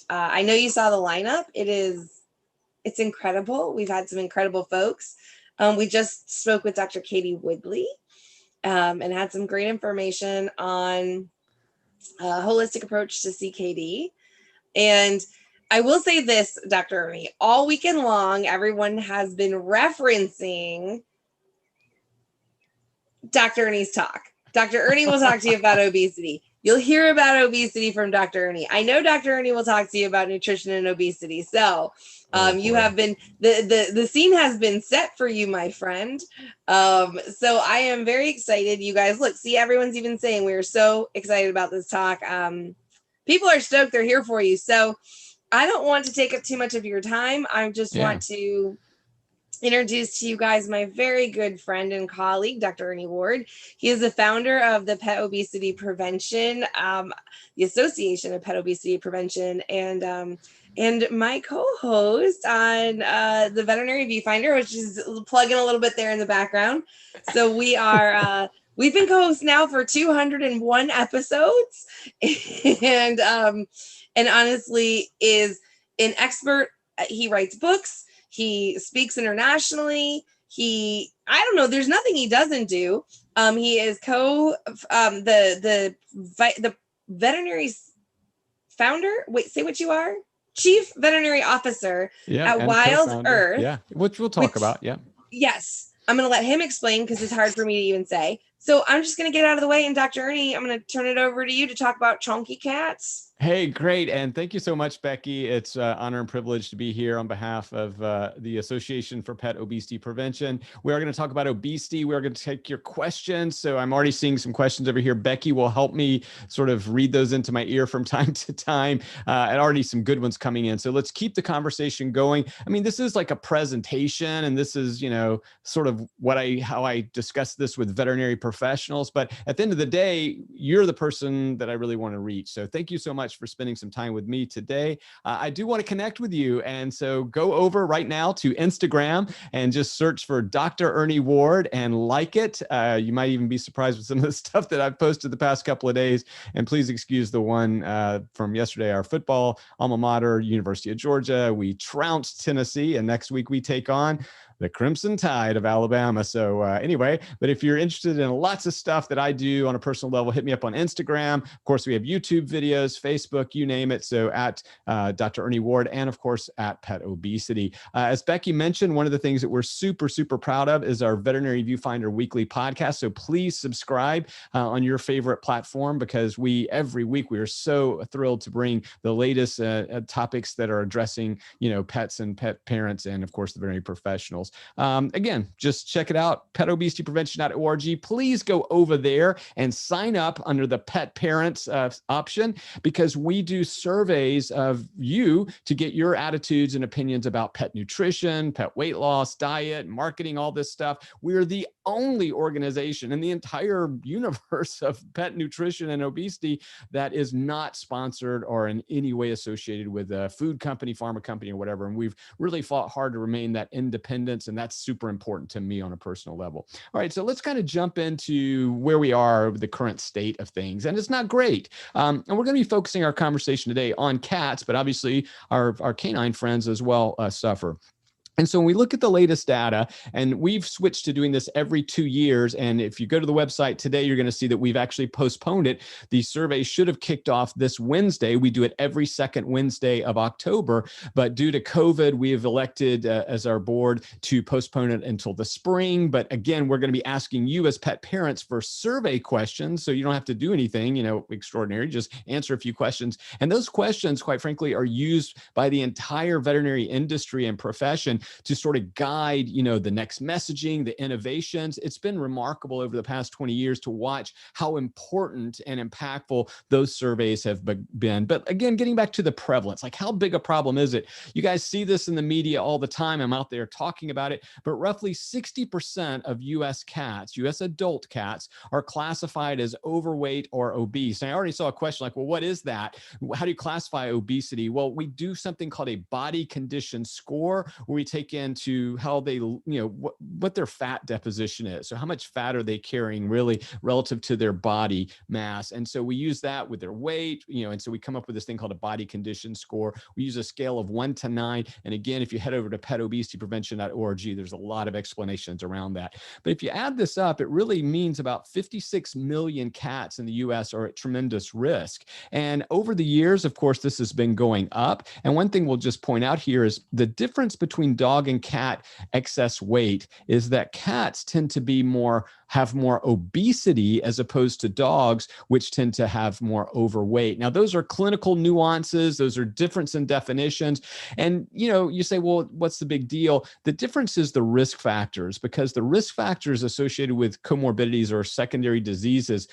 I know you saw the lineup. It's incredible. We've had some incredible folks. We just spoke with Dr. Katie Woodley and had some great information on a holistic approach to CKD. And I will say this, Dr. Ernie, all weekend long, everyone has been referencing Dr. Ernie's talk. Dr. Ernie will talk to you about obesity. You'll hear about obesity from Dr. Ernie. I know Dr. Ernie will talk to you about nutrition and obesity. So you have been, the scene has been set for you, my friend. So I am very excited. You guys, look, see, everyone's even saying we are so excited about this talk. People are stoked. They're here for you. So I don't want to take up too much of your time. I just want to introduce to you guys my very good friend and colleague, Dr. Ernie Ward. He is the founder of the Pet Obesity Prevention, the Association of Pet Obesity Prevention, and my co-host on the Veterinary Viewfinder, which is plugging a little bit there in the background. So we are we've been co-hosts now for 201 episodes, and honestly is an expert. He writes books. He speaks internationally. I don't know, there's nothing he doesn't do. He is the veterinary founder. Wait, say what you are. Chief Veterinary Officer at Wild Earth. Yeah, which we'll talk about. Yeah. Yes. I'm going to let him explain because it's hard for me to even say. So I'm just going to get out of the way. And Dr. Ernie, I'm going to turn it over to you to talk about Chonky cats. Hey, great. And thank you so much, Becky. It's an honor and privilege to be here on behalf of the Association for Pet Obesity Prevention. We are going to talk about obesity. We are going to take your questions. So I'm already seeing some questions over here. Becky will help me sort of read those into my ear from time to time. And already some good ones coming in. So let's keep the conversation going. I mean, this is like a presentation, and this is, you know, sort of how I discuss this with veterinary professionals. But at the end of the day, you're the person that I really want to reach. So thank you so much for spending some time with me today. I do want to connect with you. And so go over right now to Instagram and just search for Dr. Ernie Ward and like it. You might even be surprised with some of the stuff that I've posted the past couple of days. And please excuse the one from yesterday, our football alma mater, University of Georgia. We trounced Tennessee, and next week we take on the Crimson Tide of Alabama. So anyway, but if you're interested in lots of stuff that I do on a personal level, hit me up on Instagram. Of course, we have YouTube videos, Facebook, you name it. So at Dr. Ernie Ward, and of course at Pet Obesity. As Becky mentioned, one of the things that we're super, super proud of is our Veterinary Viewfinder weekly podcast. So please subscribe on your favorite platform, because every week we are so thrilled to bring the latest topics that are addressing, you know, pets and pet parents, and of course the veterinary professionals. Again, just check it out, petobeసిtyprevention.org. Please go over there and sign up under the pet parents option, because we do surveys of you to get your attitudes and opinions about pet nutrition, pet weight loss, diet, marketing, all this stuff. We're the only organization in the entire universe of pet nutrition and obesity that is not sponsored or in any way associated with a food company, pharma company, or whatever. And we've really fought hard to remain that independent. And that's super important to me on a personal level. All right, so let's kind of jump into where we are, the current state of things. And it's not great. And we're going to be focusing our conversation today on cats, but obviously our canine friends as well suffer. And so when we look at the latest data, and we've switched to doing this every 2 years, and if you go to the website today, you're going to see that we've actually postponed it. The survey should have kicked off this Wednesday. We do it every second Wednesday of October, but due to COVID, we have elected as our board to postpone it until the spring. But again, we're going to be asking you as pet parents for survey questions, so you don't have to do anything, you know, extraordinary, just answer a few questions. And those questions, quite frankly, are used by the entire veterinary industry and profession to sort of guide, you know, the next messaging, the innovations. It's been remarkable over the past 20 years to watch how important and impactful those surveys have been. But again, getting back to the prevalence, like how big a problem is it? You guys see this in the media all the time. I'm out there talking about it, but roughly 60% of US cats, US adult cats, are classified as overweight or obese. And I already saw a question like, well, what is that? How do you classify obesity? Well, we do something called a body condition score, where we take take into how they, what their fat deposition is. So how much fat are they carrying really relative to their body mass? And so we use that with their weight, and so we come up with this thing called a body condition score. We use a scale of 1 to 9. And again, if you head over to petobesityprevention.org, there's a lot of explanations around that. But if you add this up, it really means about 56 million cats in the US are at tremendous risk. And over the years, of course, this has been going up. And one thing we'll just point out here is the difference between dog and cat excess weight is that cats tend to have more obesity as opposed to dogs, which tend to have more overweight. Now, those are clinical nuances. Those are difference in definitions. And, you say, well, what's the big deal? The difference is the risk factors, because the risk factors associated with comorbidities or secondary diseases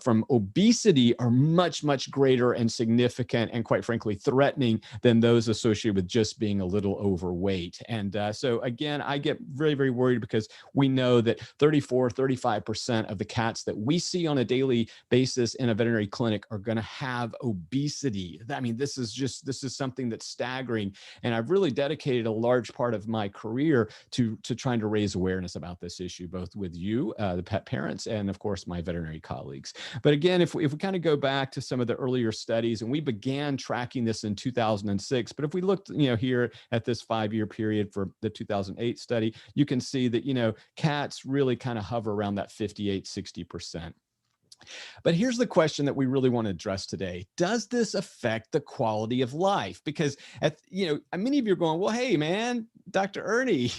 from obesity are much, much greater and significant and, quite frankly, threatening than those associated with just being a little overweight. And so, again, I get very, very worried because we know that 35% of the cats that we see on a daily basis in a veterinary clinic are going to have obesity. I mean, this is something that's staggering. And I've really dedicated a large part of my career to trying to raise awareness about this issue, both with you, the pet parents, and of course, my veterinary colleagues. But again, if we kind of go back to some of the earlier studies, and we began tracking this in 2006, but if we looked, here at this 5-year period for the 2008 study, you can see that, cats really kind of hover around that 58-60%. But here's the question that we really want to address today. Does this affect the quality of life? Because, many of you are going, well, hey, man, Dr. Ernie,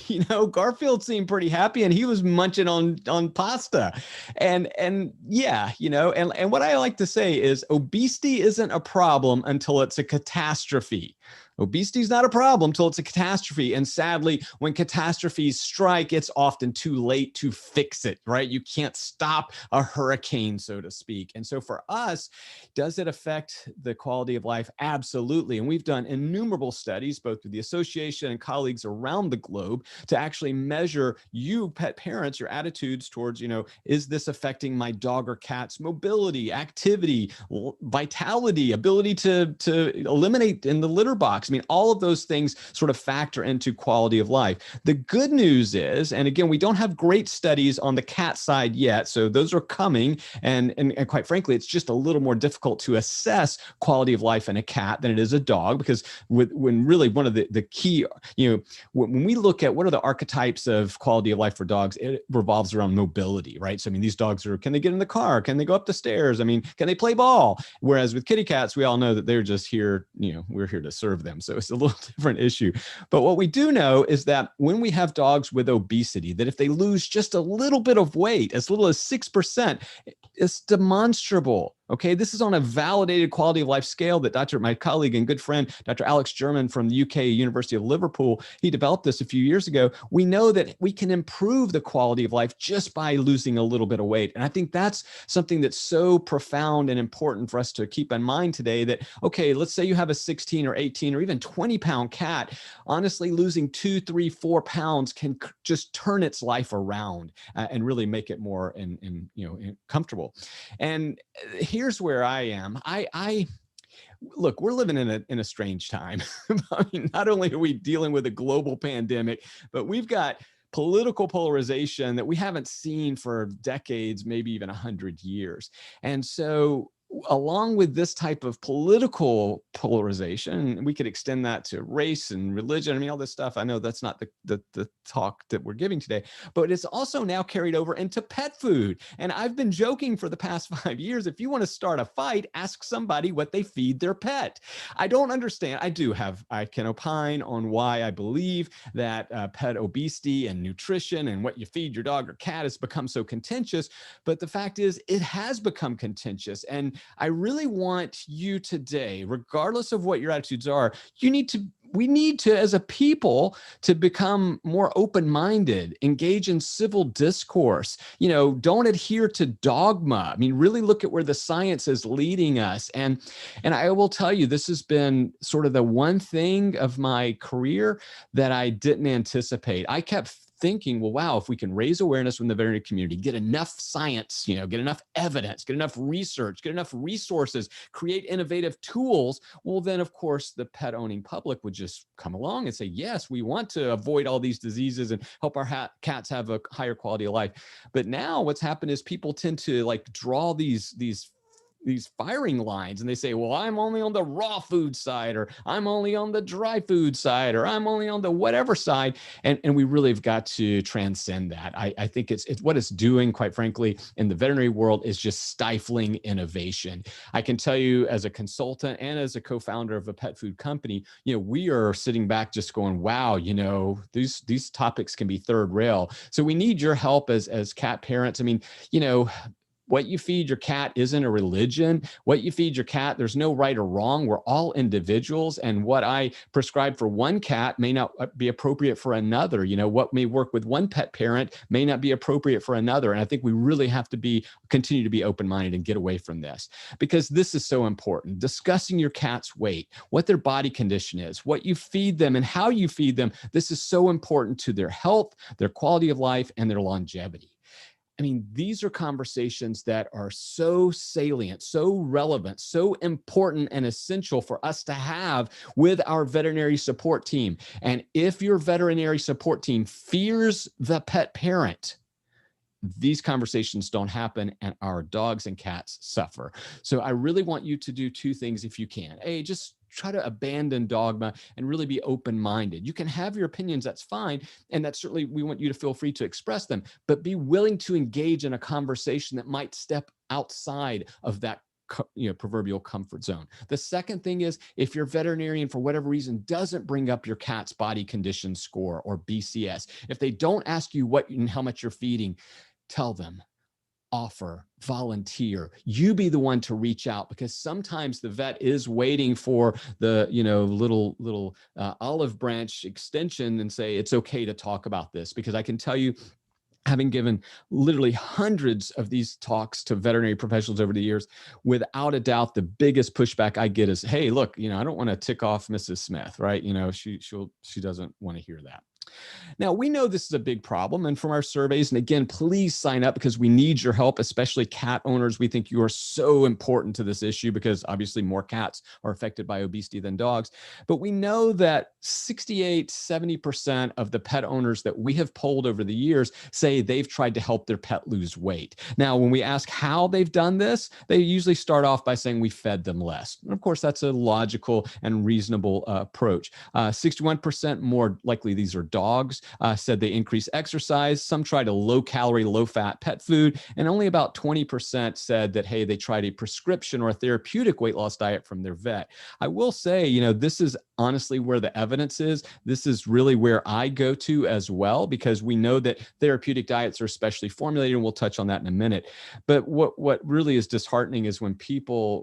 Garfield seemed pretty happy and he was munching on pasta. And yeah, and what I like to say is obesity isn't a problem until it's a catastrophe. Obesity is not a problem until it's a catastrophe. And sadly, when catastrophes strike, it's often too late to fix it, right? You can't stop a hurricane, so to speak. And so for us, does it affect the quality of life? Absolutely. And we've done innumerable studies, both with the association and colleagues around the globe, to actually measure you, pet parents, your attitudes towards, is this affecting my dog or cat's mobility, activity, vitality, ability to eliminate in the litter box? I mean, all of those things sort of factor into quality of life. The good news is, and again, we don't have great studies on the cat side yet, so those are coming. And quite frankly, it's just a little more difficult to assess quality of life in a cat than it is a dog, because when really one of the key, when we look at what are the archetypes of quality of life for dogs, it revolves around mobility, right? So, I mean, these dogs can they get in the car? Can they go up the stairs? I mean, can they play ball? Whereas with kitty cats, we all know that they're just here, we're here to serve them. So it's a little different issue. But what we do know is that when we have dogs with obesity, that if they lose just a little bit of weight, as little as 6%, it's demonstrable. Okay, this is on a validated quality of life scale that my colleague and good friend, Dr. Alex German from the UK University of Liverpool, he developed this a few years ago. We know that we can improve the quality of life just by losing a little bit of weight. And I think that's something that's so profound and important for us to keep in mind today, that, okay, let's say you have a 16 or 18 or even 20-pound cat. Honestly, losing 2, 3, 4 pounds can just turn its life around and really make it more comfortable. And here's where I am. Look, we're living in a strange time. I mean, not only are we dealing with a global pandemic, but we've got political polarization that we haven't seen for decades, maybe even 100 years. And so along with this type of political polarization, we could extend that to race and religion. I mean, all this stuff. I know that's not the talk that we're giving today, but it's also now carried over into pet food. And I've been joking for the past 5 years, if you want to start a fight, ask somebody what they feed their pet. I don't understand. I can opine on why I believe that pet obesity and nutrition and what you feed your dog or cat has become so contentious. But the fact is, it has become contentious. And I really want you today, regardless of what your attitudes are, we need to, as a people, to become more open-minded, engage in civil discourse, don't adhere to dogma. I mean, really look at where the science is leading us. And I will tell you, this has been sort of the one thing of my career that I didn't anticipate. I kept thinking, well, wow, if we can raise awareness from the veterinary community, get enough science, get enough evidence, get enough research, get enough resources, create innovative tools, well, then of course the pet owning public would just come along and say, yes, we want to avoid all these diseases and help our cats have a higher quality of life. But now what's happened is people tend to like draw these firing lines, and they say, well, I'm only on the raw food side, or I'm only on the dry food side, or I'm only on the whatever side. And we really have got to transcend that. I think it's what it's doing, quite frankly, in the veterinary world is just stifling innovation. I can tell you as a consultant and as a co-founder of a pet food company, we are sitting back just going, wow, these topics can be third rail. So we need your help as cat parents. I mean, what you feed your cat isn't a religion. What you feed your cat, there's no right or wrong. We're all individuals. And what I prescribe for one cat may not be appropriate for another. What may work with one pet parent may not be appropriate for another. And I think we really have to continue to be open-minded and get away from this, because this is so important. Discussing your cat's weight, what their body condition is, what you feed them and how you feed them. This is so important to their health, their quality of life, and their longevity. I mean, these are conversations that are so salient, so relevant, so important and essential for us to have with our veterinary support team. And if your veterinary support team fears the pet parent, these conversations don't happen and our dogs and cats suffer. So I really want you to do two things if you can. A, just try to abandon dogma and really be open-minded. You can have your opinions, that's fine. And that's certainly, we want you to feel free to express them, but be willing to engage in a conversation that might step outside of that proverbial comfort zone. The second thing is, if your veterinarian for whatever reason doesn't bring up your cat's body condition score or BCS, if they don't ask you what and how much you're feeding, tell them, offer, volunteer. You be the one to reach out, because sometimes the vet is waiting for the little olive branch extension and say it's okay to talk about this. Because I can tell you, having given literally hundreds of these talks to veterinary professionals over the years, without a doubt, the biggest pushback I get is, hey, look, I don't want to tick off Mrs. Smith, right? She doesn't want to hear that. Now, we know this is a big problem, and from our surveys, and again, please sign up because we need your help, especially cat owners. We think you are so important to this issue because obviously more cats are affected by obesity than dogs. But we know that 68-70% of the pet owners that we have polled over the years say they've tried to help their pet lose weight. Now, when we ask how they've done this, they usually start off by saying we fed them less. And of course, that's a logical and reasonable approach. 61% more likely these are dogs, said they increase exercise. Some tried a low-calorie, low-fat pet food, and only about 20% said that, hey, they tried a prescription or a therapeutic weight loss diet from their vet. I will say, this is honestly where the evidence is. This is really where I go to as well, because we know that therapeutic diets are specially formulated, and we'll touch on that in a minute. But what really is disheartening is when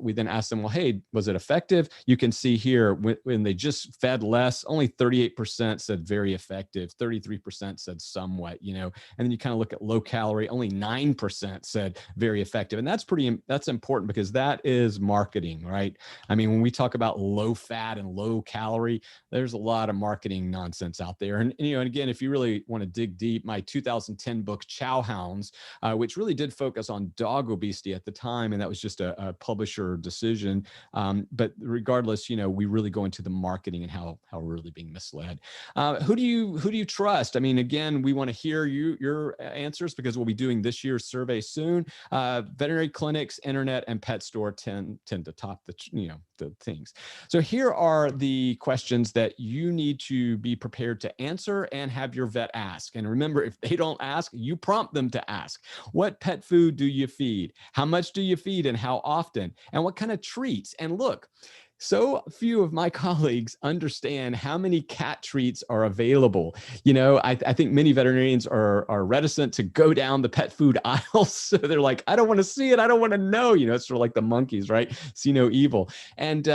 we then ask them, well, hey, was it effective? You can see here when they just fed less, only 38% said very effective, 33% said somewhat, and then you kind of look at low calorie, only 9% said very effective. And that's important, because that is marketing, right? I mean, when we talk about low fat and low calorie, there's a lot of marketing nonsense out there. And again, if you really want to dig deep, my 2010 book, Chow Hounds, which really did focus on dog obesity at the time, and that was just a publisher decision. But regardless, we really go into the marketing and how we're really being misled. Who do you trust? I mean, again, we want to hear your answers, because we'll be doing this year's survey soon. Veterinary clinics, internet, and pet store tend to top the things. So here are the questions that you need to be prepared to answer and have your vet ask. And remember, if they don't ask, you prompt them to ask. What pet food do you feed? How much do you feed and how often? And what kind of treats? And look, so few of my colleagues understand how many cat treats are available. I think many veterinarians are reticent to go down the pet food aisles. So they're like, I don't want to see it. I don't want to know. It's sort of like the monkeys, right? See no evil. And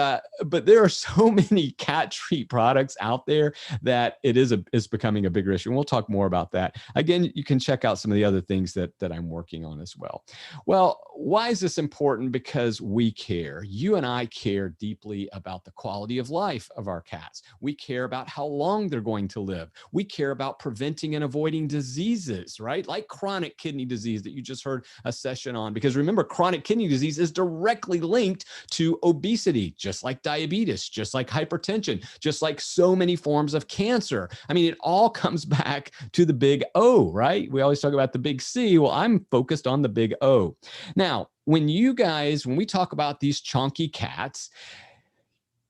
but there are so many cat treat products out there that it is becoming a bigger issue. And we'll talk more about that. Again, you can check out some of the other things that I'm working on as well. Well, why is this important? Because we care. You and I care deeply deeply about the quality of life of our cats. We care about how long they're going to live. We care about preventing and avoiding diseases, right? Like chronic kidney disease that you just heard a session on. Because remember, chronic kidney disease is directly linked to obesity, just like diabetes, just like hypertension, just like so many forms of cancer. I mean, it all comes back to the big O, right? We always talk about the big C. Well, I'm focused on the big O. Now, when we talk about these chonky cats,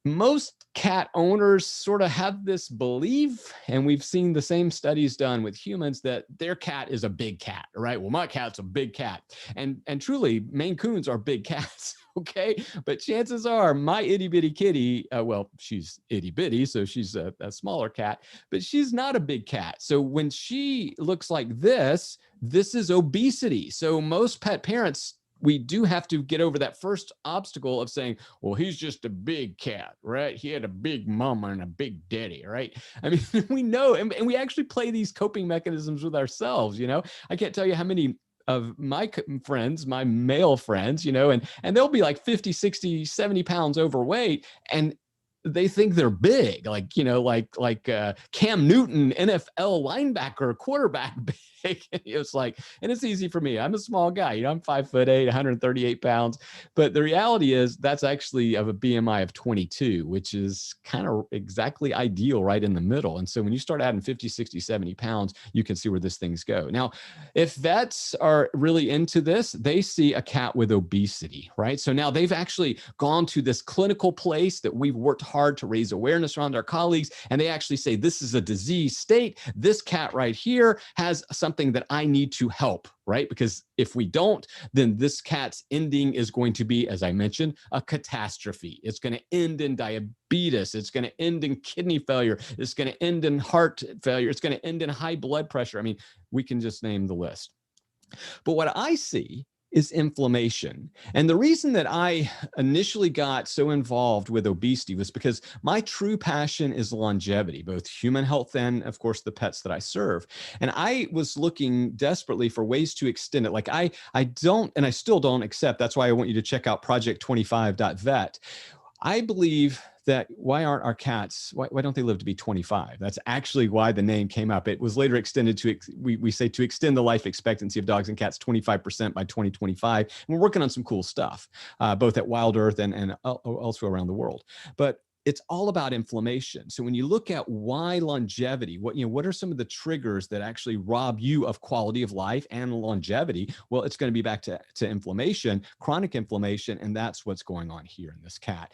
most cat owners sort of have this belief, and we've seen the same studies done with humans, that their cat is a big cat, right? Well, my cat's a big cat. And truly, Maine Coons are big cats, okay? But chances are my itty bitty kitty, well, she's itty bitty, so she's a smaller cat, but she's not a big cat. So when she looks like this is obesity. So most pet parents, we do have to get over that first obstacle of saying, well, he's just a big cat, right? He had a big mama and a big daddy, right? I mean, we know, and we actually play these coping mechanisms with ourselves, you know? I can't tell you how many of my friends, my male friends, you know, and they'll be like 50, 60, 70 pounds overweight, and they think they're big, like, you know, like Cam Newton, NFL linebacker, quarterback big. It's like, and it's easy for me. I'm a small guy, you know, I'm 5'8", 138 pounds. But the reality is that's actually of a BMI of 22, which is kind of exactly ideal, right in the middle. And so when you start adding 50, 60, 70 pounds, you can see where this things go. Now, if vets are really into this, they see a cat with obesity, right? So now they've actually gone to this clinical place that we've worked hard to raise awareness around our colleagues, and they actually say, this is a disease state. This cat right here has something that I need to help, right? Because if we don't, then this cat's ending is going to be, as I mentioned, a catastrophe. It's going to end in diabetes. It's going to end in kidney failure. It's going to end in heart failure. It's going to end in high blood pressure. I mean, we can just name the list. But what I see is inflammation. And the reason that I initially got so involved with obesity was because my true passion is longevity, both human health and, of course, the pets that I serve. And I was looking desperately for ways to extend it. Like I don't, and I still don't accept, that's why I want you to check out project25.vet. I believe that why aren't our cats, why don't they live to be 25? That's actually why the name came up. It was later extended to, we say to extend the life expectancy of dogs and cats 25% by 2025. And we're working on some cool stuff, both at Wild Earth and also around the world. But it's all about inflammation. So when you look at why longevity, what are some of the triggers that actually rob you of quality of life and longevity? Well, it's going to be back to inflammation, chronic inflammation, and that's what's going on here in this cat.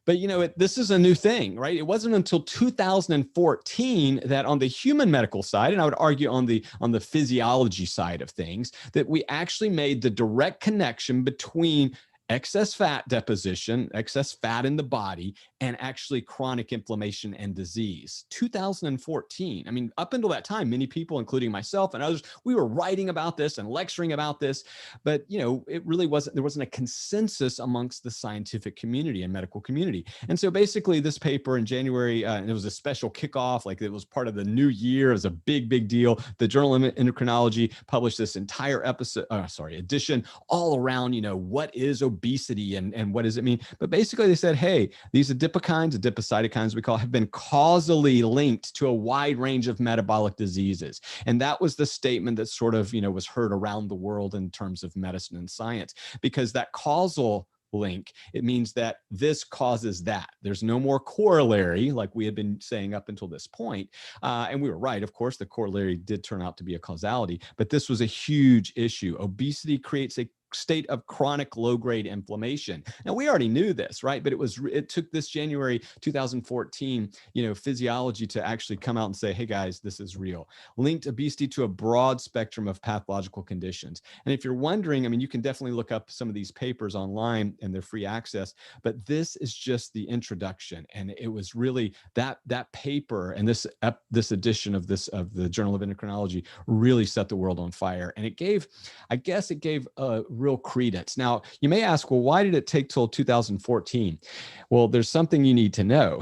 But, you know, this is a new thing, right? It wasn't until 2014 that on the human medical side, and I would argue on the physiology side of things, that we actually made the direct connection between excess fat deposition, excess fat in the body, and actually chronic inflammation and disease. 2014. I mean, up until that time, many people, including myself and others, we were writing about this and lecturing about this, but, you know, it really wasn't, there wasn't a consensus amongst the scientific community and medical community. And so basically this paper in January, and it was a special kickoff, like it was part of the new year. It was a big, big deal. The Journal of Endocrinology published this entire edition all around, you know, what is obesity and what does it mean? But basically they said, hey, these adipokines, adipocytokines we call, have been causally linked to a wide range of metabolic diseases. And that was the statement that sort of, you know, was heard around the world in terms of medicine and science, because that causal link, it means that this causes that. There's no more corollary, like we had been saying up until this point. And we were right. Of course, the corollary did turn out to be a causality, but this was a huge issue. Obesity creates a state of chronic low-grade inflammation. Now, we already knew this, right? But it took this January 2014, you know, physiology to actually come out and say, hey guys, this is real. Linked obesity to a broad spectrum of pathological conditions. And if you're wondering, I mean, you can definitely look up some of these papers online and they're free access, but this is just the introduction. And it was really that paper and this edition of the Journal of Endocrinology really set the world on fire. And it gave a real credence. Now, you may ask, well, why did it take till 2014? Well, there's something you need to know.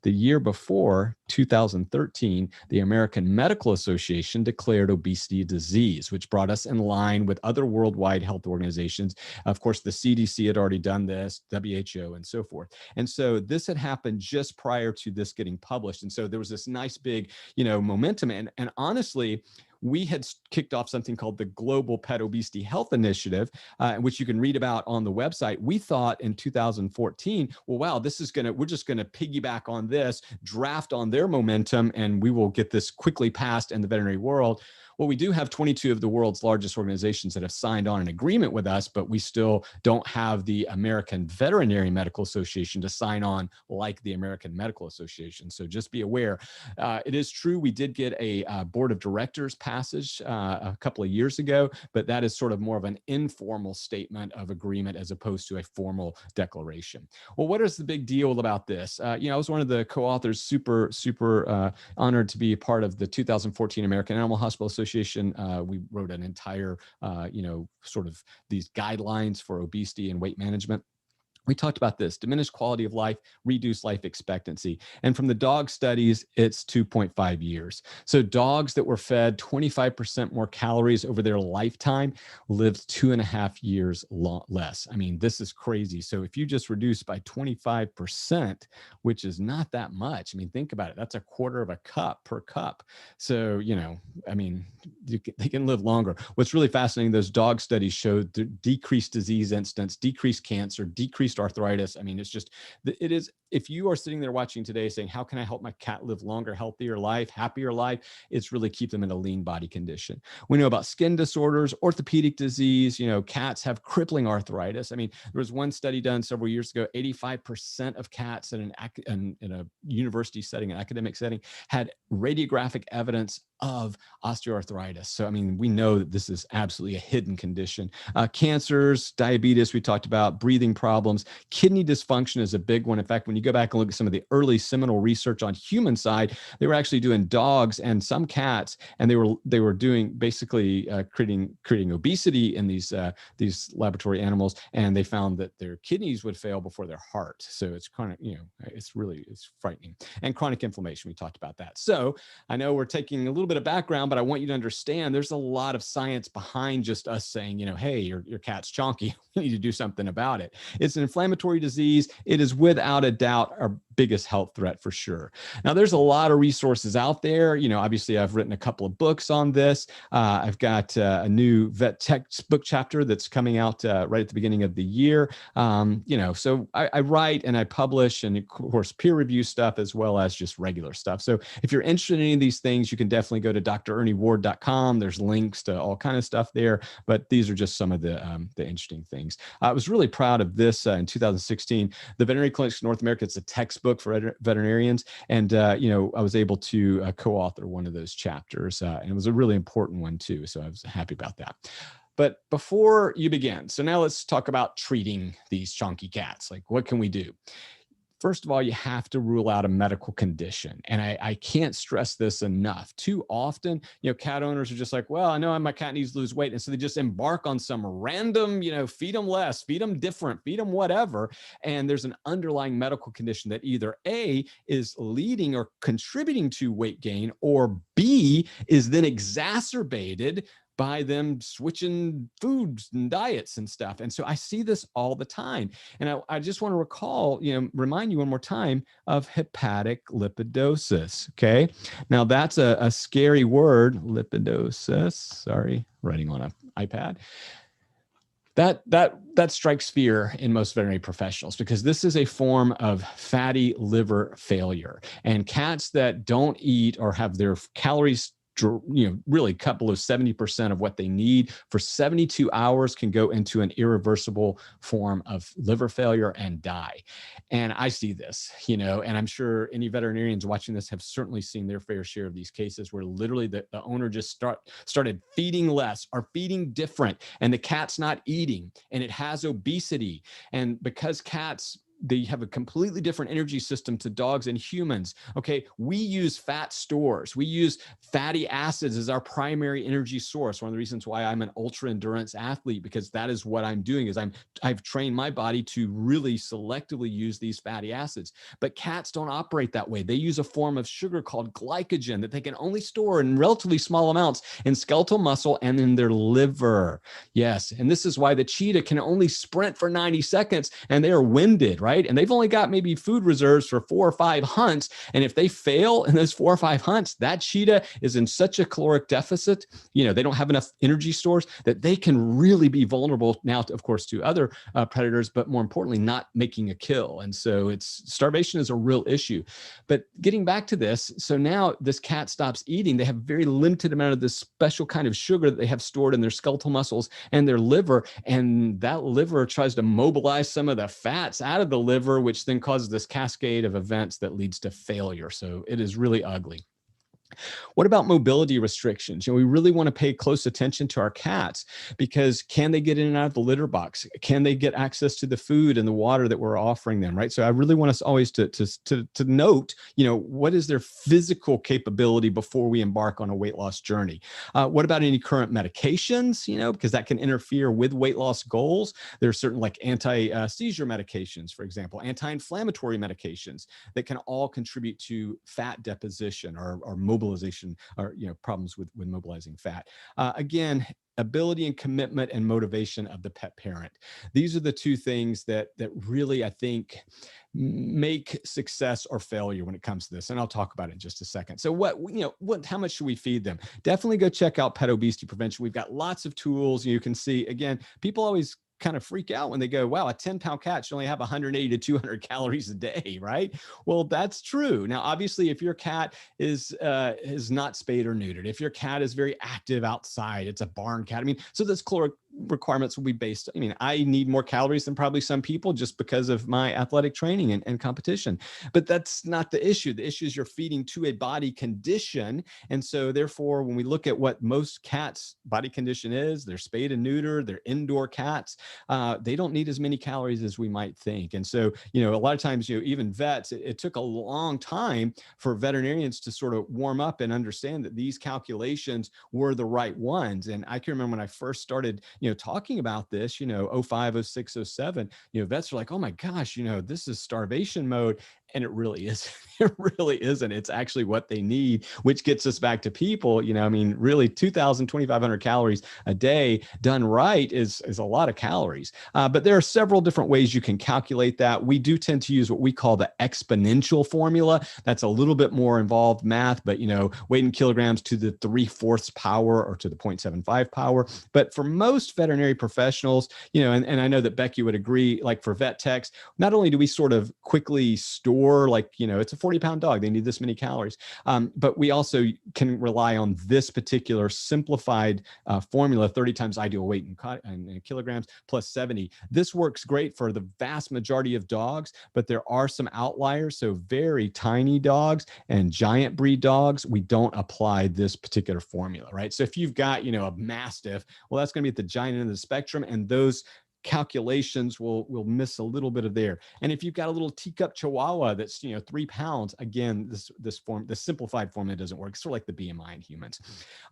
The year before, 2013, the American Medical Association declared obesity a disease, which brought us in line with other worldwide health organizations. Of course, the CDC had already done this, WHO, and so forth. And so this had happened just prior to this getting published. And so there was this nice big, momentum. And honestly, we had kicked off something called the Global Pet Obesity Health Initiative, which you can read about on the website. We thought in 2014, well, wow, we're just going to piggyback on this, draft on their momentum, and we will get this quickly passed in the veterinary world. Well, we do have 22 of the world's largest organizations that have signed on an agreement with us, but we still don't have the American Veterinary Medical Association to sign on like the American Medical Association. So just be aware. It is true we did get a board of directors passage a couple of years ago, but that is sort of more of an informal statement of agreement as opposed to a formal declaration. Well, what is the big deal about this? I was one of the co-authors, super honored to be a part of the 2014 American Animal Hospital Association. We wrote an entire, sort of these guidelines for obesity and weight management. We talked about this: diminished quality of life, reduced life expectancy. And from the dog studies, it's 2.5 years. So dogs that were fed 25% more calories over their lifetime lived 2.5 years less. I mean, this is crazy. So if you just reduce by 25%, which is not that much, I mean, think about it. That's a quarter of a cup per cup. So, they can live longer. What's really fascinating, those dog studies showed decreased disease incidence, decreased cancer, decreased arthritis. I mean, it is, if you are sitting there watching today saying, how can I help my cat live longer, healthier life, happier life? It's really keep them in a lean body condition. We know about skin disorders, orthopedic disease. Cats have crippling arthritis. I mean, there was one study done several years ago, 85% of cats in a university setting, an academic setting, had radiographic evidence of osteoarthritis. So, I mean, we know that this is absolutely a hidden condition. Cancers, diabetes, we talked about, breathing problems, kidney dysfunction is a big one. In fact, when you go back and look at some of the early seminal research on human side, they were actually doing dogs and some cats, and they were doing basically creating obesity in these laboratory animals, and they found that their kidneys would fail before their heart. So it's kind of, it's frightening. And chronic inflammation, we talked about that. So I know we're taking a little bit of background, but I want you to understand there's a lot of science behind just us saying, hey, your cat's chonky. We need to do something about it. It's an inflammatory disease. It is without a doubt our biggest health threat for sure. Now, there's a lot of resources out there. Obviously, I've written a couple of books on this. I've got a new vet textbook chapter that's coming out right at the beginning of the year. So I write and I publish, and of course, peer review stuff as well as just regular stuff. So if you're interested in any of these things, you can definitely go to drernieward.com. There's links to all kind of stuff there, but these are just some of the interesting things. I was really proud of this in 2016. The Veterinary Clinics North America, it's a textbook for veterinarians. And, I was able to co-author one of those chapters, and it was a really important one too. So I was happy about that. But before you begin, so now let's talk about treating these chonky cats. Like, what can we do? First of all, you have to rule out a medical condition. And I can't stress this enough. Too often, cat owners are just like, well, I know my cat needs to lose weight. And so they just embark on some random, feed them less, feed them different, feed them whatever. And there's an underlying medical condition that either A, is leading or contributing to weight gain, or B, is then exacerbated by them switching foods and diets and stuff. And so I see this all the time. And I just want to remind you one more time of hepatic lipidosis. Okay. Now that's a scary word, lipidosis. Sorry, writing on an iPad. That strikes fear in most veterinary professionals, because this is a form of fatty liver failure. And cats that don't eat or have their calories really cut below 70% of what they need for 72 hours can go into an irreversible form of liver failure and die. And I see this, and I'm sure any veterinarians watching this have certainly seen their fair share of these cases where literally the owner just started feeding less or feeding different, and the cat's not eating and it has obesity. And because cats they have a completely different energy system to dogs and humans. Okay, we use fat stores. We use fatty acids as our primary energy source. One of the reasons why I'm an ultra endurance athlete, because that is what I'm doing, is I've trained my body to really selectively use these fatty acids. But cats don't operate that way. They use a form of sugar called glycogen that they can only store in relatively small amounts in skeletal muscle and in their liver. Yes, and this is why the cheetah can only sprint for 90 seconds and they are winded, right? And they've only got maybe food reserves for 4 or 5 hunts. And if they fail in those 4 or 5 hunts, that cheetah is in such a caloric deficit, they don't have enough energy stores that they can really be vulnerable now, of course, to other predators, but more importantly, not making a kill. And so starvation is a real issue. But getting back to this, so now this cat stops eating. They have a very limited amount of this special kind of sugar that they have stored in their skeletal muscles and their liver. And that liver tries to mobilize some of the fats out of the liver, which then causes this cascade of events that leads to failure. So it is really ugly. What about mobility restrictions? We really want to pay close attention to our cats, because can they get in and out of the litter box? Can they get access to the food and the water that we're offering them, right? So I really want us always to note, what is their physical capability before we embark on a weight loss journey? What about any current medications, because that can interfere with weight loss goals. There's certain like anti-seizure medications, for example, anti-inflammatory medications that can all contribute to fat deposition or mobilization, or problems with mobilizing fat. Again, ability and commitment and motivation of the pet parent. These are the two things that really, I think, make success or failure when it comes to this. And I'll talk about it in just a second. So how much should we feed them? Definitely go check out Pet Obesity Prevention. We've got lots of tools. You can see, again, people always kind of freak out when they go, wow, a 10-pound cat should only have 180 to 200 calories a day, right? Well, that's true. Now, obviously, if your cat is not spayed or neutered, if your cat is very active outside, it's a barn cat. So those caloric requirements will be based. I need more calories than probably some people just because of my athletic training and competition. But that's not the issue. The issue is you're feeding to a body condition. And so therefore, when we look at what most cats' body condition is, they're spayed and neutered, they're indoor cats, they don't need as many calories as we might think. And so, a lot of times, even vets, it took a long time for veterinarians to sort of warm up and understand that these calculations were the right ones. And I can remember when I first started, talking about this, 05, 06, 07, vets are like, oh my gosh, this is starvation mode. And it really isn't. It really isn't. It's actually what they need, which gets us back to people. Really 2,000, 2,500 calories a day done right is a lot of calories. But there are several different ways you can calculate that. We do tend to use what we call the exponential formula. That's a little bit more involved math, but weight in kilograms to the 3/4 power or to the 0.75 power. But for most veterinary professionals, and I know that Becky would agree, like for vet techs, not only do we sort of quickly store, it's a 40-pound dog, they need this many calories. But we also can rely on this particular simplified formula, 30 times ideal weight in kilograms plus 70. This works great for the vast majority of dogs, but there are some outliers. So very tiny dogs and giant breed dogs, we don't apply this particular formula, right? So if you've got, a Mastiff, well, that's going to be at the giant end of the spectrum, and those calculations will miss a little bit of there. And if you've got a little teacup Chihuahua that's 3 pounds, again, the simplified formula doesn't work. It's sort of like the BMI in humans.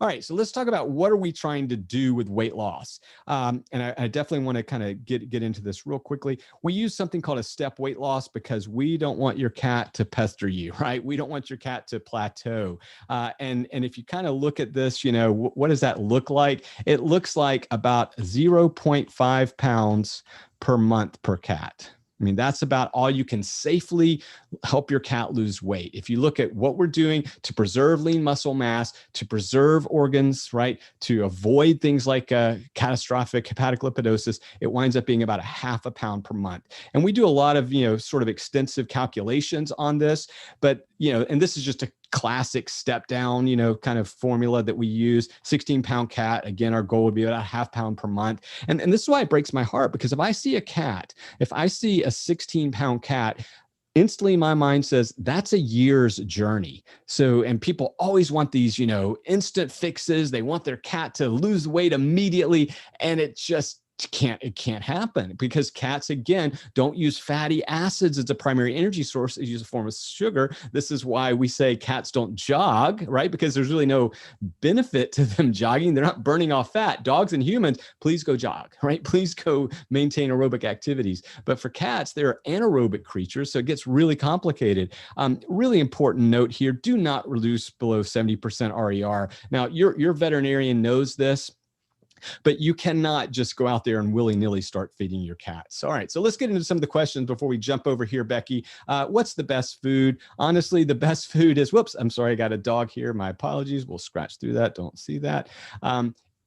All right, so let's talk about what are we trying to do with weight loss. And I definitely want to kind of get into this real quickly. We use something called a step weight loss because we don't want your cat to pester you, right? We don't want your cat to plateau. And if you kind of look at this, what does that look like? It looks like about 0.5 pounds per month per cat. That's about all you can safely help your cat lose weight. If you look at what we're doing to preserve lean muscle mass, to preserve organs, right, to avoid things like catastrophic hepatic lipidosis, it winds up being about 0.5 pound per month. And we do a lot of, sort of extensive calculations on this, but, and this is just a classic step down, kind of formula that we use. 16-pound cat, again, our goal would be about 0.5 pound per month. And this is why it breaks my heart, because if I see a 16-pound cat, instantly my mind says that's a year's journey. So, and people always want these, instant fixes. They want their cat to lose weight immediately. And it just it can't happen because cats, again, don't use fatty acids as a primary energy source. They use a form of sugar. This is why we say cats don't jog, right? Because there's really no benefit to them jogging. They're not burning off fat. Dogs and humans, please go jog, right? Please go maintain aerobic activities. But for cats, they're anaerobic creatures, so it gets really complicated. Really important note here, do not reduce below 70% RER. Now, your veterinarian knows this, but you cannot just go out there and willy-nilly start feeding your cats. All right, so let's get into some of the questions before we jump over here, Becky. What's the best food? Honestly, the best food is, whoops, I'm sorry, I got a dog here. My apologies. We'll scratch through that. Don't see that.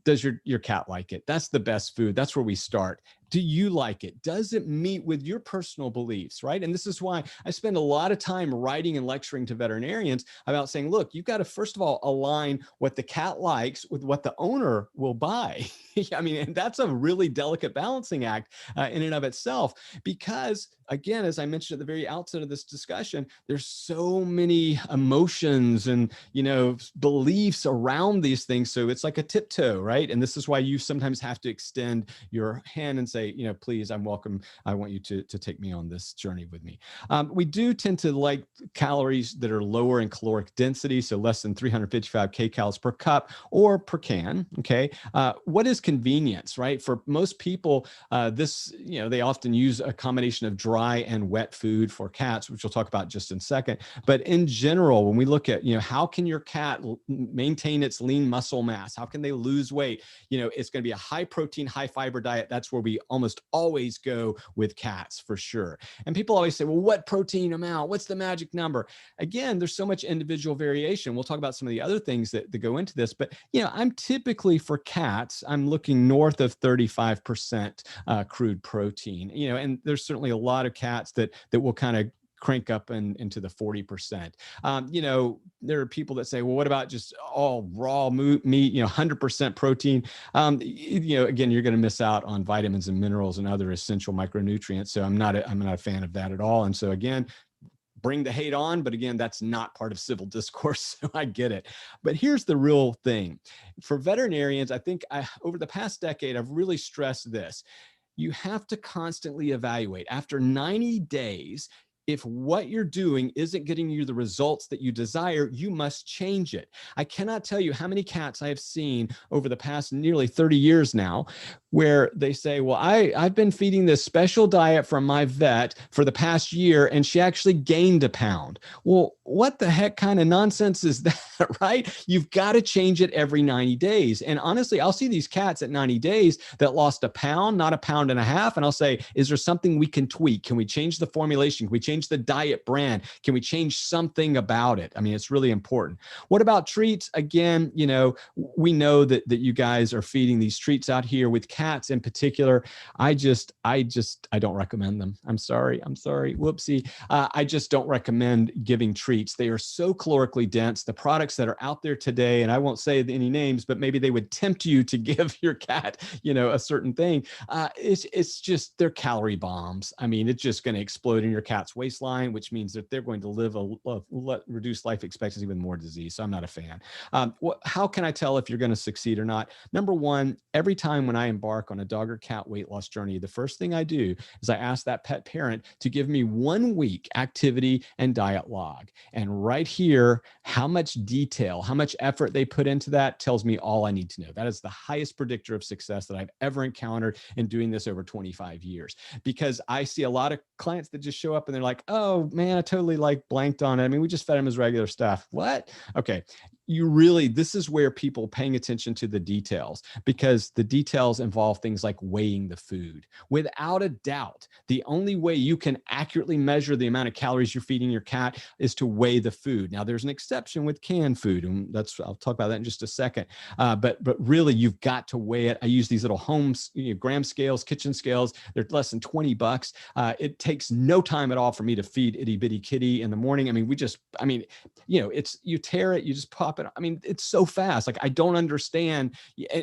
Does your cat like it? That's the best food. That's where we start. Do you like it? Does it meet with your personal beliefs, right? And this is why I spend a lot of time writing and lecturing to veterinarians about saying, look, you've got to, first of all, align what the cat likes with what the owner will buy. I mean, and that's a really delicate balancing act in and of itself, because again, as I mentioned at the very outset of this discussion, there's so many emotions and, beliefs around these things. So it's like a tiptoe, right? And this is why you sometimes have to extend your hand and say, please, I'm welcome. I want you to take me on this journey with me. We do tend to like calories that are lower in caloric density, so less than 355 kcals per cup or per can. Okay. What is convenience, right? For most people, they often use a combination of dry and wet food for cats, which we'll talk about just in a second. But in general, when we look at, how can your cat maintain its lean muscle mass? How can they lose weight? It's going to be a high protein, high fiber diet. That's where we almost always go with cats for sure. And people always say, well, what protein amount? What's the magic number? Again, there's so much individual variation. We'll talk about some of the other things that go into this, but I'm typically for cats, I'm looking north of 35% crude protein, and there's certainly a lot of cats that will kind of crank up into the 40%. There are people that say, well, what about just all raw meat, 100% protein? Again, you're going to miss out on vitamins and minerals and other essential micronutrients. So I'm not a fan of that at all. And so again, bring the hate on, but again, that's not part of civil discourse. So I get it. But here's the real thing. For veterinarians, I think over the past decade, I've really stressed this. You have to constantly evaluate. After 90 days, if what you're doing isn't getting you the results that you desire, you must change it. I cannot tell you how many cats I have seen over the past nearly 30 years now, where they say, well, I've been feeding this special diet from my vet for the past year, and she actually gained a pound. Well, what the heck kind of nonsense is that, right? You've got to change it every 90 days. And honestly, I'll see these cats at 90 days that lost a pound, not a pound and a half. And I'll say, is there something we can tweak? Can we change the formulation? Can we change the diet brand? Can we change something about it? I mean, it's really important. What about treats? Again, we know that you guys are feeding these treats out here with cats in particular. I don't recommend them. I'm sorry. Whoopsie. I just don't recommend giving treats. They are so calorically dense. The products that are out there today, and I won't say any names, but maybe they would tempt you to give your cat, a certain thing. It's just, they're calorie bombs. I mean, it's just going to explode in your cat's waistline, which means that they're going to live a reduced life expectancy with more disease. So I'm not a fan. How can I tell if you're going to succeed or not? Number one, every time when I embark on a dog or cat weight loss journey, the first thing I do is I ask that pet parent to give me 1 week activity and diet log. And right here, how much detail, how much effort they put into that tells me all I need to know. That is the highest predictor of success that I've ever encountered in doing this over 25 years. Because I see a lot of clients that just show up and they're like, oh man, I totally blanked on it. I mean, we just fed him his regular stuff. What? Okay. This is where people paying attention to the details, because the details involve things like weighing the food. Without a doubt, the only way you can accurately measure the amount of calories you're feeding your cat is to weigh the food. Now, there's an exception with canned food, and I'll talk about that in just a second. But really, you've got to weigh it. I use these little home gram scales, kitchen scales. They're less than $20. It takes no time at all for me to feed itty bitty kitty in the morning. I mean, you tear it, you just pop plop it. I mean, it's so fast. Like, I don't understand.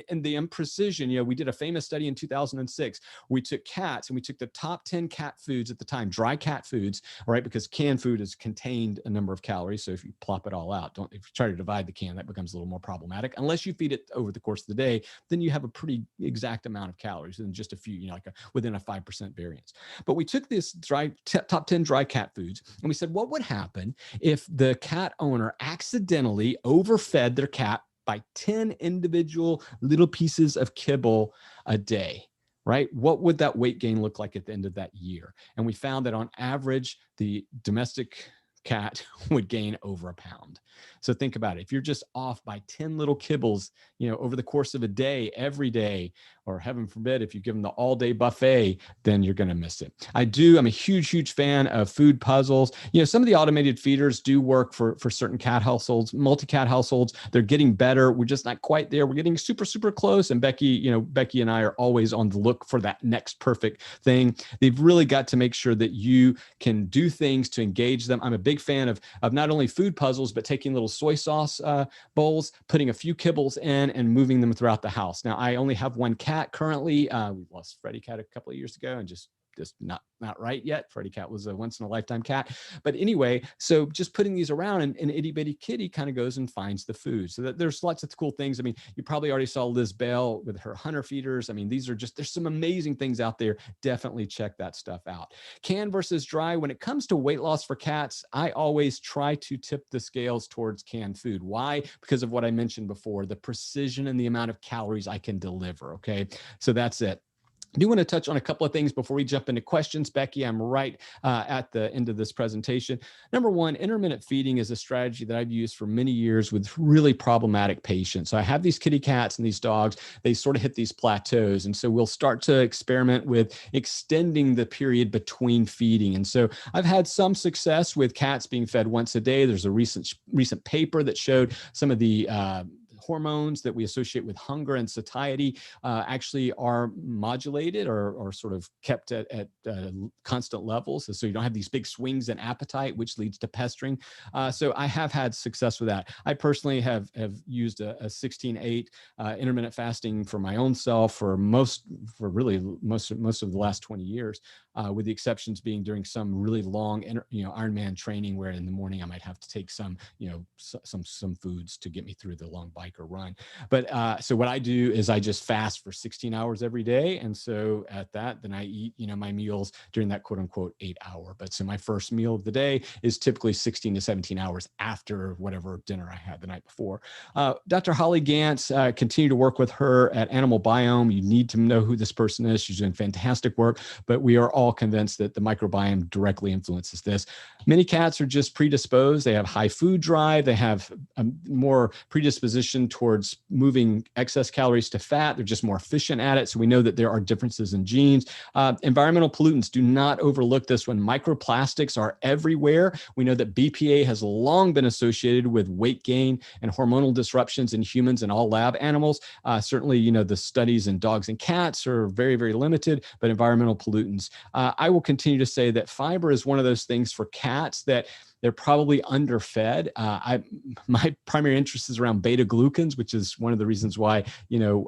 And the imprecision, we did a famous study in 2006. We took cats and we took the top 10 cat foods at the time, dry cat foods, right? Because canned food has contained a number of calories. So if you plop it all out, if you try to divide the can, that becomes a little more problematic. Unless you feed it over the course of the day, then you have a pretty exact amount of calories and just a few, within a 5% variance. But we took this top 10 dry cat foods and we said, what would happen if the cat owner accidentally overfed their cat by 10 individual little pieces of kibble a day, right? What would that weight gain look like at the end of that year? And we found that on average, the domestic cat would gain over a pound. So think about it. If you're just off by 10 little kibbles, over the course of a day, every day, or heaven forbid, if you give them the all-day buffet, then you're going to miss it. I'm a huge fan of food puzzles. Some of the automated feeders do work for certain cat households, multi-cat households. They're getting better. We're just not quite there. We're getting super, super close. And Becky and I are always on the look for that next perfect thing. They've really got to make sure that you can do things to engage them. I'm a big fan of not only food puzzles, but taking little soy sauce bowls, putting a few kibbles in and moving them throughout the house. Now, I only have one cat currently. We lost Freddie Cat a couple of years ago and just not right yet. Freddie Cat was a once in a lifetime cat. But anyway, so just putting these around and itty bitty kitty kind of goes and finds the food. So that there's lots of cool things. I mean, you probably already saw Liz Bell with her hunter feeders. I mean, there's some amazing things out there. Definitely check that stuff out. Canned versus dry. When it comes to weight loss for cats, I always try to tip the scales towards canned food. Why? Because of what I mentioned before, the precision and the amount of calories I can deliver. Okay. So that's it. I do want to touch on a couple of things before we jump into questions. Becky, I'm right at the end of this presentation. Number one, intermittent feeding is a strategy that I've used for many years with really problematic patients. So I have these kitty cats and these dogs, they sort of hit these plateaus. And so we'll start to experiment with extending the period between feeding. And so I've had some success with cats being fed once a day. There's a recent paper that showed some of the hormones that we associate with hunger and satiety actually are modulated or sort of kept at constant levels. So you don't have these big swings in appetite, which leads to pestering. So I have had success with that. I personally have used a 16/8 intermittent fasting for my own self for most of the last 20 years, with the exceptions being during some really long, Ironman training where in the morning I might have to take some foods to get me through the long bike or run. But so what I do is I just fast for 16 hours every day. And so at that, then I eat, my meals during that quote unquote 8 hour. But so my first meal of the day is typically 16 to 17 hours after whatever dinner I had the night before. Dr. Holly Gantz, continue to work with her at Animal Biome. You need to know who this person is. She's doing fantastic work, but we are all convinced that the microbiome directly influences this. Many cats are just predisposed. They have high food drive. They have a more predisposition towards moving excess calories to fat. They're just more efficient at it. So we know that there are differences in genes. Environmental pollutants, do not overlook this one. Microplastics are everywhere. We know that BPA has long been associated with weight gain and hormonal disruptions in humans and all lab animals. Certainly, the studies in dogs and cats are very, very limited, but environmental pollutants. I will continue to say that fiber is one of those things for cats that they're probably underfed. My primary interest is around beta glucans, which is one of the reasons why,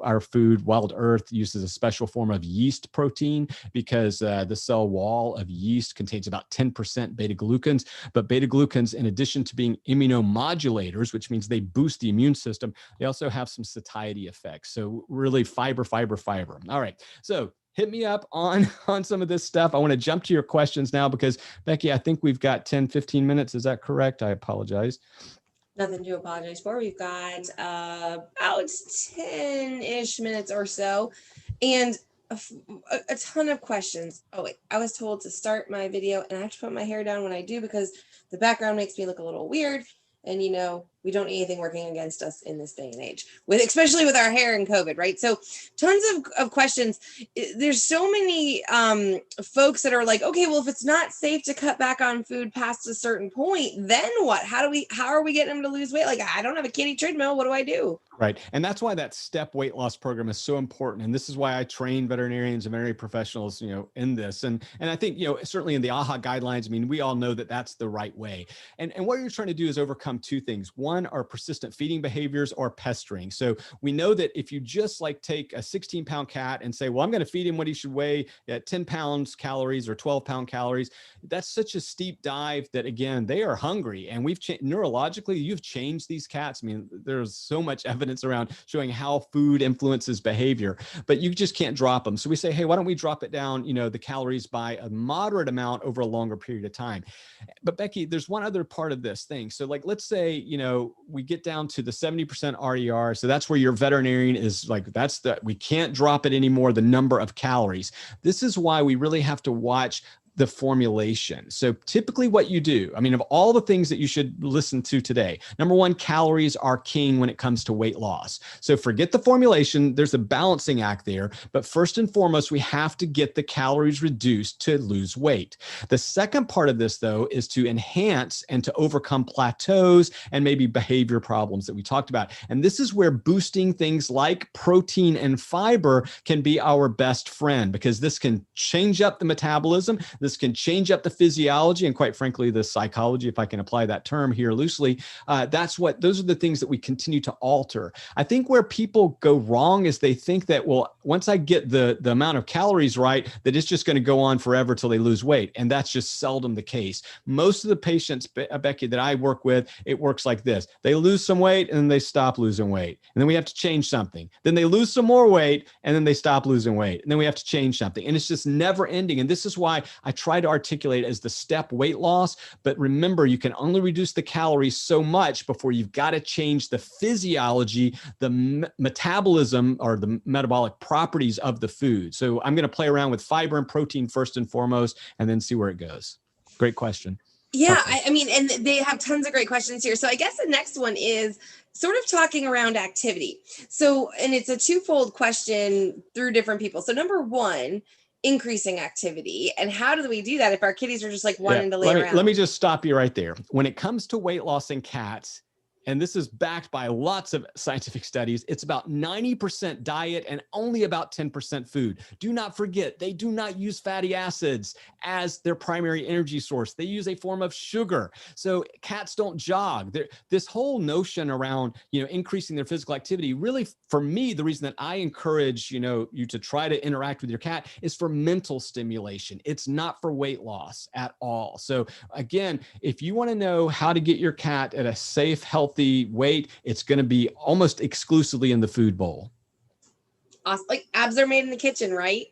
our food, Wild Earth, uses a special form of yeast protein because the cell wall of yeast contains about 10% beta glucans. But beta glucans, in addition to being immunomodulators, which means they boost the immune system, they also have some satiety effects. So really fiber. All right. So hit me up on some of this stuff. I want to jump to your questions now because, Becky, I think we've got 10, 15 minutes. Is that correct? I apologize. Nothing to apologize for. We've got about 10-ish minutes or so and a ton of questions. Oh, wait, I was told to start my video and I have to put my hair down when I do because the background makes me look a little weird. And, we don't need anything working against us in this day and age, especially with our hair and COVID, right? So tons of questions. There's so many folks that are like, okay, well, if it's not safe to cut back on food past a certain point, then what? How are we getting them to lose weight? Like, I don't have a kitty treadmill. What do I do? Right. And that's why that STEP weight loss program is so important. And this is why I train veterinarians and veterinary professionals, in this. And I think, certainly in the AHA guidelines, I mean, we all know that that's the right way. And what you're trying to do is overcome two things. One one are persistent feeding behaviors or pestering. So we know that if you just like take a 16-pound cat and say, well, I'm going to feed him what he should weigh at 10 pounds calories or 12-pound calories, that's such a steep dive that, again, they are hungry. And we've neurologically, you've changed these cats. I mean, there's so much evidence around showing how food influences behavior, but you just can't drop them. So we say, hey, why don't we drop it down, the calories by a moderate amount over a longer period of time. But Becky, there's one other part of this thing. So like, let's say, we get down to the 70% RER. So that's where your veterinarian is like, we can't drop it anymore, the number of calories. This is why we really have to watch the formulation. So typically what you do, I mean, of all the things that you should listen to today, number one, calories are king when it comes to weight loss. So forget the formulation. There's a balancing act there. But first and foremost, we have to get the calories reduced to lose weight. The second part of this, though, is to enhance and to overcome plateaus and maybe behavior problems that we talked about. And this is where boosting things like protein and fiber can be our best friend, because this can change up the metabolism. This can change up the physiology and, quite frankly, the psychology, if I can apply that term here loosely. Those are the things that we continue to alter. I think where people go wrong is they think that, well, once I get the amount of calories right, that it's just going to go on forever till they lose weight. And that's just seldom the case. Most of the patients, Becky, that I work with, it works like this. They lose some weight and then they stop losing weight. And then we have to change something. Then they lose some more weight and then they stop losing weight. And then we have to change something. And it's just never ending. And this is why I try to articulate as the step weight loss, but remember, you can only reduce the calories so much before you've got to change the physiology, the metabolism, or the metabolic properties of the food. So I'm going to play around with fiber and protein first and foremost, and then see where it goes. Great question. Yeah, I mean, and they have tons of great questions here. So I guess the next one is sort of talking around activity. So, and it's a twofold question through different people. So number one, increasing activity. And how do we do that if our kitties are just like wanting to lay around? Let me just stop you right there. When it comes to weight loss in cats, and this is backed by lots of scientific studies, it's about 90% diet and only about 10% food. Do not forget, they do not use fatty acids as their primary energy source. They use a form of sugar. So cats don't jog. This whole notion around, increasing their physical activity, really, for me, the reason that I encourage, you to try to interact with your cat is for mental stimulation. It's not for weight loss at all. So again, if you want to know how to get your cat at a safe, healthy weight, it's going to be almost exclusively in the food bowl. Awesome. Like abs are made in the kitchen, right?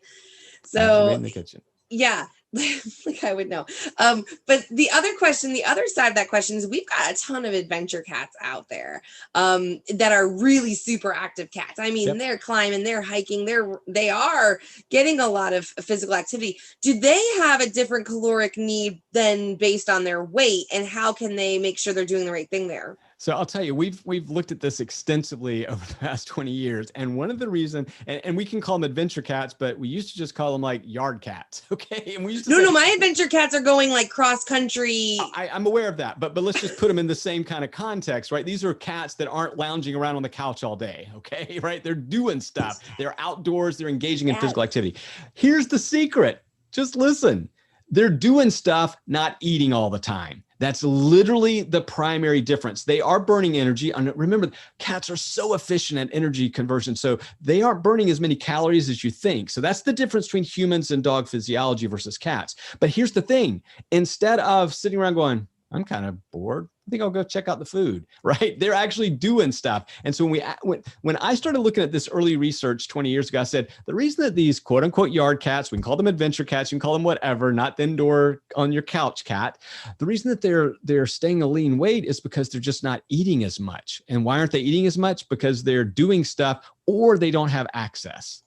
So abs are made in the kitchen. Yeah. Like I would know. But the other side of that question is we've got a ton of adventure cats out there that are really super active cats. I mean, They're climbing, they're hiking, they are getting a lot of physical activity. Do they have a different caloric need than based on their weight? And how can they make sure they're doing the right thing there? So I'll tell you, we've looked at this extensively over the past 20 years. And one of the reasons, and we can call them adventure cats, but we used to just call them like yard cats. Okay. And we used to No, my adventure cats are going like cross country. I'm aware of that, but let's just put them in the same kind of context, right? These are cats that aren't lounging around on the couch all day. Okay. Right. They're doing stuff. They're outdoors. They're engaging in physical activity. Here's the secret. Just listen. They're doing stuff, not eating all the time. That's literally the primary difference. They are burning energy. And remember, cats are so efficient at energy conversion. So they aren't burning as many calories as you think. So that's the difference between humans and dog physiology versus cats. But here's the thing. Instead of sitting around going, I'm kind of bored, I think I'll go check out the food, right? They're actually doing stuff. And so when I started looking at this early research 20 years ago, I said, the reason that these quote unquote yard cats, we can call them adventure cats, you can call them whatever, not the indoor on your couch cat. The reason that they're staying a lean weight is because they're just not eating as much. And why aren't they eating as much? Because they're doing stuff or they don't have access.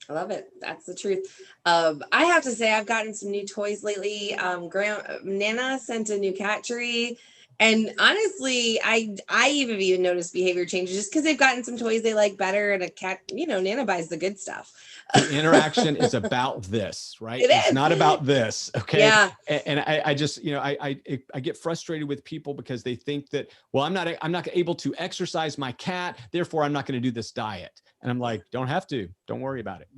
I love it. That's the truth. I have to say, I've gotten some new toys lately. Nana sent a new cat tree. And honestly, I even noticed behavior changes just because they've gotten some toys they like better. And a cat, Nana buys the good stuff. The interaction is about this, right? It's not about this. Okay. Yeah. And I just, I get frustrated with people because they think that, well, I'm not able to exercise my cat. Therefore, I'm not going to do this diet. And I'm like, don't have to, don't worry about it.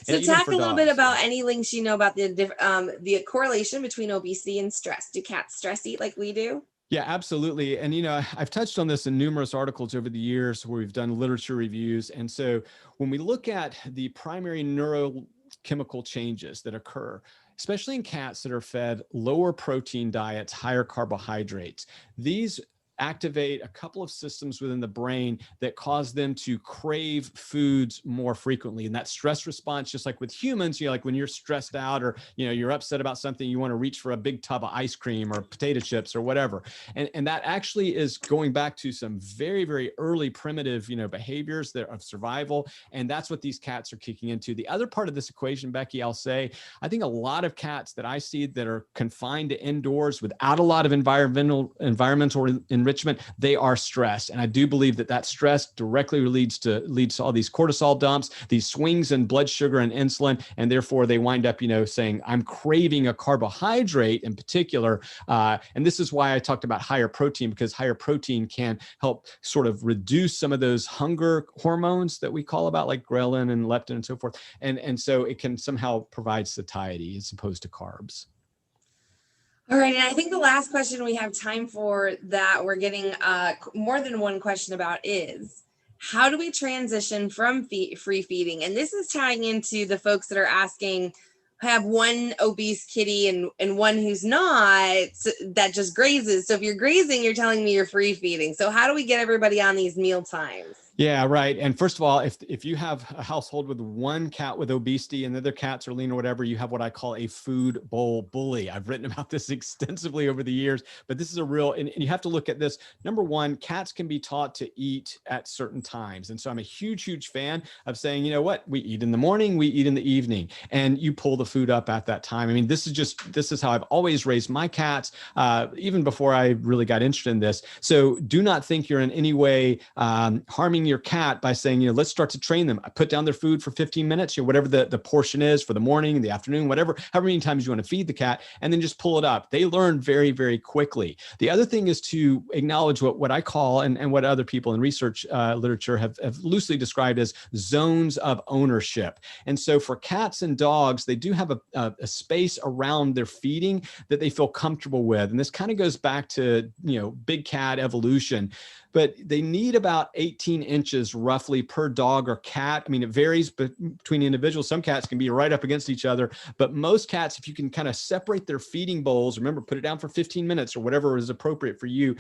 So talk a little bit about any links, about the correlation between obesity and stress. Do cats stress eat like we do? Yeah, absolutely. And, I've touched on this in numerous articles over the years where we've done literature reviews. And so when we look at the primary neurochemical changes that occur, especially in cats that are fed lower protein diets, higher carbohydrates, these activate a couple of systems within the brain that cause them to crave foods more frequently. And that stress response, just like with humans, like when you're stressed out or, you're upset about something, you want to reach for a big tub of ice cream or potato chips or whatever. And that actually is going back to some very, very early primitive, behaviors that of survival. And that's what these cats are kicking into. The other part of this equation, Becky, I'll say, I think a lot of cats that I see that are confined to indoors without a lot of environmental enrichment, they are stressed. And I do believe that stress directly leads to all these cortisol dumps, these swings in blood sugar and insulin. And therefore they wind up, saying, I'm craving a carbohydrate in particular. And this is why I talked about higher protein, because higher protein can help sort of reduce some of those hunger hormones that we call about, like ghrelin and leptin and so forth. And so it can somehow provide satiety as opposed to carbs. All right, and I think the last question we have time for that we're getting more than one question about is, how do we transition from free feeding? And this is tying into the folks that are asking, have one obese kitty and one who's not, that just grazes. So if you're grazing, you're telling me you're free feeding. So how do we get everybody on these meal times? Yeah, right. And first of all, if you have a household with one cat with obesity and the other cats are lean or whatever, you have what I call a food bowl bully. I've written about this extensively over the years, but this is a real, and you have to look at this. Number one, cats can be taught to eat at certain times. And so I'm a huge, huge fan of saying, you know what, we eat in the morning, we eat in the evening, and you pull the food up at that time. I mean, this is how I've always raised my cats, even before I really got interested in this. So do not think you're in any way harming your cat by saying, let's start to train them. I put down their food for 15 minutes, whatever the portion is for the morning, the afternoon, whatever, however many times you want to feed the cat, and then just pull it up. They learn very, very quickly. The other thing is to acknowledge what I call, and what other people in research literature have loosely described as zones of ownership. And so for cats and dogs, they do have a space around their feeding that they feel comfortable with. And this kind of goes back to, big cat evolution. But they need about 18 inches roughly per dog or cat. I mean, it varies between individuals. Some cats can be right up against each other, but most cats, if you can kind of separate their feeding bowls, remember, put it down for 15 minutes or whatever is appropriate for you,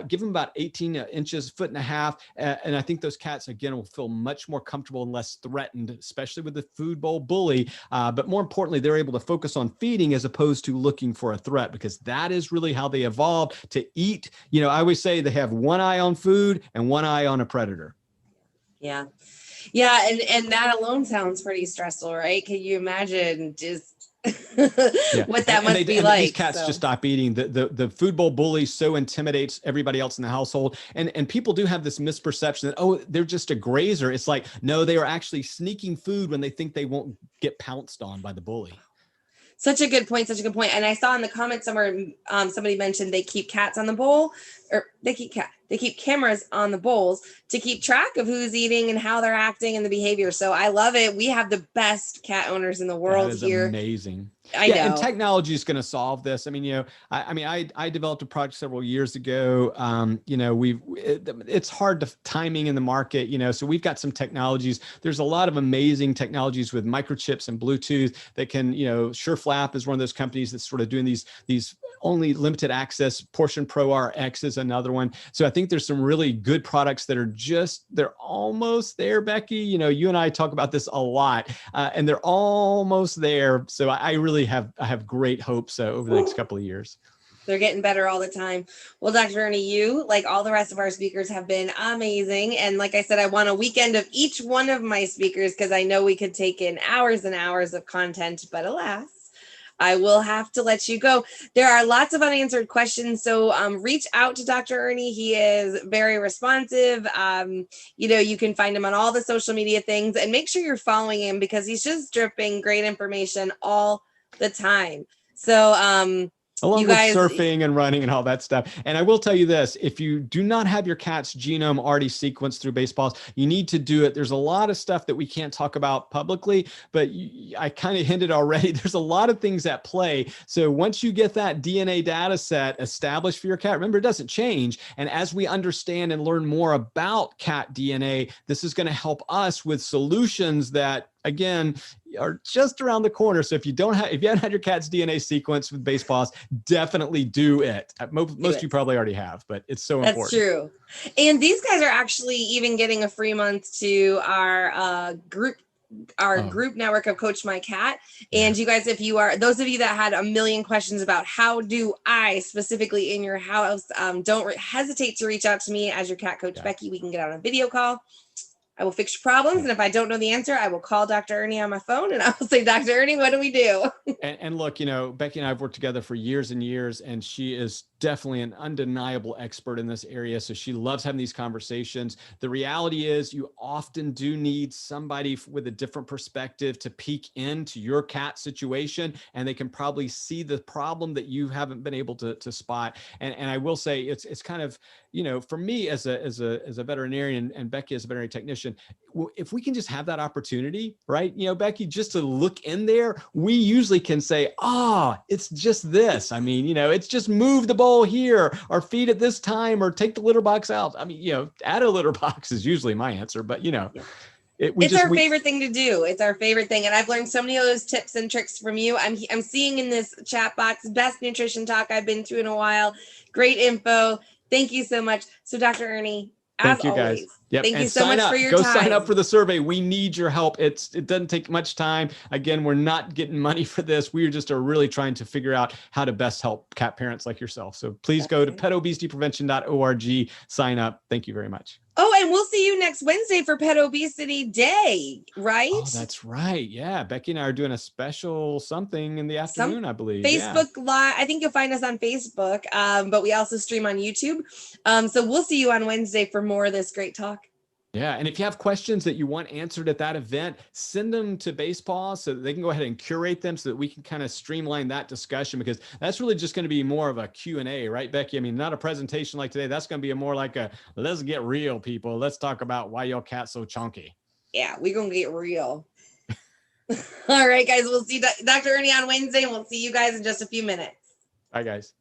give them about 18 inches, 1.5 feet. And I think those cats, again, will feel much more comfortable and less threatened, especially with the food bowl bully. But more importantly, they're able to focus on feeding as opposed to looking for a threat, because that is really how they evolved to eat. I always say they have one eye on food and one eye on a predator. Yeah. And that alone sounds pretty stressful, right? Can you imagine just what that must be like? These cats just stop eating. The food bowl bully so intimidates everybody else in the household. And people do have this misperception that, oh, they're just a grazer. It's like, no, they are actually sneaking food when they think they won't get pounced on by the bully. Such a good point. And I saw in the comments somewhere, somebody mentioned they keep cats on the bowl, or they keep cameras on the bowls to keep track of who's eating and how they're acting and the behavior. So I love it. We have the best cat owners in the world here. Amazing. I know. And technology is going to solve this. I mean, I developed a product several years ago. It's hard to timing in the market, so we've got some technologies. There's a lot of amazing technologies with microchips and Bluetooth that can, SureFlap is one of those companies that's sort of doing these only limited access. Portion Pro RX is another one. So I think there's some really good products that are they're almost there, Becky. You and I talk about this a lot, and they're almost there. So I have great hopes over the next couple of years. They're getting better all the time. Well, Dr. Ernie, you, like all the rest of our speakers, have been amazing. And like I said, I want a weekend of each one of my speakers, because I know we could take in hours and hours of content, but alas, I will have to let you go. There are lots of unanswered questions, so reach out to Dr. Ernie. He is very responsive. You can find him on all the social media things, and make sure you're following him, because he's just dripping great information all the time. So Along You with guys, surfing and running and all that stuff. And I will tell you this, if you do not have your cat's genome already sequenced through Basepaws, you need to do it. There's a lot of stuff that we can't talk about publicly, but I kind of hinted already, there's a lot of things at play. So once you get that DNA data set established for your cat, remember, it doesn't change. And as we understand and learn more about cat DNA, this is going to help us with solutions that, again, are just around the corner. So if you haven't had your cat's DNA sequenced with Basepaws, definitely do it. Most of you probably already have, but it's so important. That's true. And these guys are actually even getting a free month to our group network of Coach My Cat. And you guys, if you are, those of you that had a million questions about how do I specifically in your house, don't hesitate to reach out to me as your cat coach, Becky. We can get on a video call. I will fix your problems. And if I don't know the answer, I will call Dr. Ernie on my phone and I will say, Dr. Ernie, what do we do? And look, Becky and I have worked together for years and years, and she is definitely an undeniable expert in this area. So she loves having these conversations. The reality is you often do need somebody with a different perspective to peek into your cat situation, and they can probably see the problem that you haven't been able to spot. And I will say it's kind of, for me as a veterinarian and Becky as a veterinary technician, if we can just have that opportunity, right? Becky, just to look in there, we usually can say, it's just this. I mean, it's just move the bowl here or feed it this time or take the litter box out. I mean, add a litter box is usually my answer, but it's our favorite thing to do. It's our favorite thing. And I've learned so many of those tips and tricks from you. I'm seeing in this chat box, best nutrition talk I've been to in a while. Great info. Thank you so much. So Dr. Ernie, as always, guys. Yep. Thank you so much for your time. Go time. sign up for the survey. We need your help. It doesn't take much time. Again, we're not getting money for this. We just are really trying to figure out how to best help cat parents like yourself. So please go to petobesityprevention.org, sign up. Thank you very much. Oh, and we'll see you next Wednesday for Pet Obesity Day, right? Oh, that's right. Yeah. Becky and I are doing a special something in the afternoon, I believe. Facebook Live. I think you'll find us on Facebook, but we also stream on YouTube. So we'll see you on Wednesday for more of this great talk. Yeah. And if you have questions that you want answered at that event, send them to Basepaws so that they can go ahead and curate them so that we can kind of streamline that discussion, because that's really just going to be more of a Q&A, right, Becky? I mean, not a presentation like today. That's going to be more like let's get real, people. Let's talk about why your cat's so chunky. Yeah, we're going to get real. All right, guys. We'll see Dr. Ernie on Wednesday, and we'll see you guys in just a few minutes. Bye, guys.